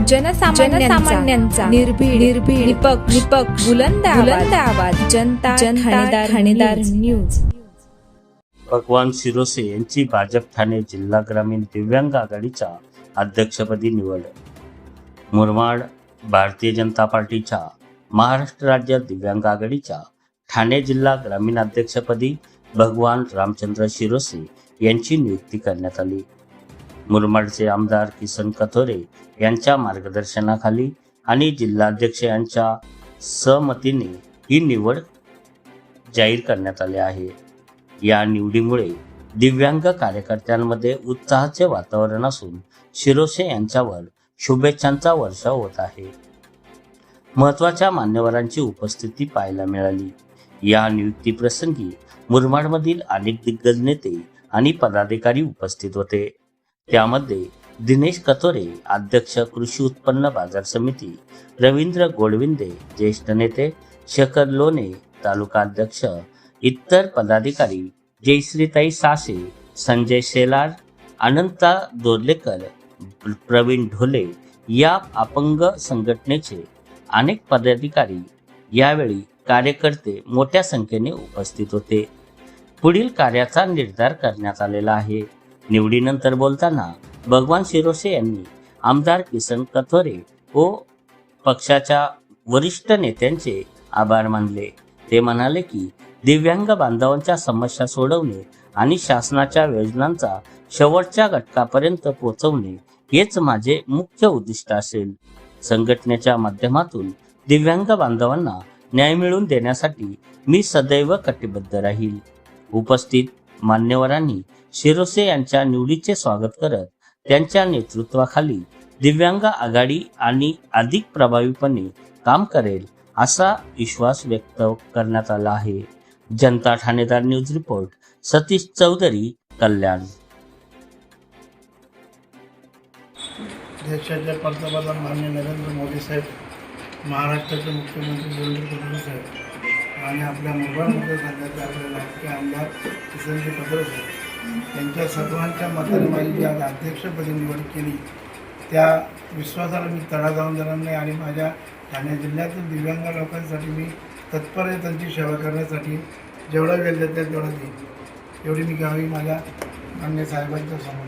जनसामान्यांचा निर्भीड निपक्ष बुलंद आवाज जनता ठाणेदार न्यूज। भगवान शिरोसे यांची भाजप ठाणे जिल्हा ग्रामीण दिव्यांग आघाडीच्या अध्यक्षपदी निवड। मुरबाड भारतीय जनता पार्टीच्या महाराष्ट्र राज्य दिव्यांग आघाडीच्या ठाणे जिल्हा ग्रामीण अध्यक्षपदी भगवान रामचंद्र शिरोसे यांची नियुक्ती करण्यात आली। मुरबाडचे आमदार किसन कथोरे यांच्या मार्गदर्शनाखाली आणि जिल्हाध्यक्ष यांच्या सहमतीने ही निवड जाहीर करण्यात आली आहे। या निवडीमुळे दिव्यांग कार्यकर्त्यांमध्ये उत्साहाचे वातावरण असून शिरोसे यांच्यावर शुभेच्छांचा वर्षाव होत आहे। महत्त्वाच्या मान्यवरांची उपस्थिती पाहायला मिळाली। या नियुक्ती प्रसंगी मुरबाडमधील अनेक दिग्गज नेते आणि पदाधिकारी उपस्थित होते। त्यामध्ये दिनेश कथोरे अध्यक्ष कृषी उत्पन्न बाजार समिती, रवींद्र गोडविंदे ज्येष्ठ नेते, शेखर लोणे तालुका अध्यक्ष, इतर पदाधिकारी जयश्रीताई सासे, संजय शेलार, अनंता दोर्लेकर, प्रवीण ढोले या अपंग संघटनेचे अनेक पदाधिकारी यावेळी कार्यकर्ते मोठ्या संख्येने उपस्थित होते। पुढील कार्याचा निर्धार करण्यात आलेला आहे। निवडीनंतर बोलताना भगवान शिरोसे यांनी आमदार किसन कथोरे व पक्षाच्या वरिष्ठ नेत्यांचे आभार मानले। ते म्हणाले की दिव्यांग बांधवांच्या समस्या सोडवणे आणि शासनाच्या योजनांचा शेवटच्या घटकापर्यंत पोहोचवणे हेच माझे मुख्य उद्दिष्ट असेल। संघटनेच्या माध्यमातून दिव्यांग बांधवांना न्याय मिळवून देण्यासाठी मी सदैव कटिबद्ध राहील। उपस्थित मान्यवरांनी शिरोसे यांच्या निवडीचे स्वागत करत त्यांच्या नेतृत्वाखाली दिव्यांग आघाडी आणि अधिक प्रभावीपणे काम करेल असा विश्वास व्यक्त करण्यात आला आहे। जनता ठाणेदार न्यूज रिपोर्ट सतीश चौधरी, कल्याण। देशाचे पंतप्रधान माननीय नरेंद्र मोदी साहेब, महाराष्ट्राचे मुख्यमंत्री देवेंद्र फडणवीस साहेब आणि आपल्या मुरबाडमध्ये सध्याचे आपले राजकीय आमदार किसनजी कथोरे साहेब यांच्या सर्वांच्या मताने माझी जी आज अध्यक्षपदी निवड केली त्या विश्वासाला मी तडा जाऊन देणार नाही आणि माझ्या ठाणे जिल्ह्यातील दिव्यांग लोकांसाठी मी तत्पर आहे त्यांची सेवा करण्यासाठी जेवढा वेळ देता तेवढा देईन एवढी मी घ्यावी माझ्या मान्य साहेबांच्या समोर।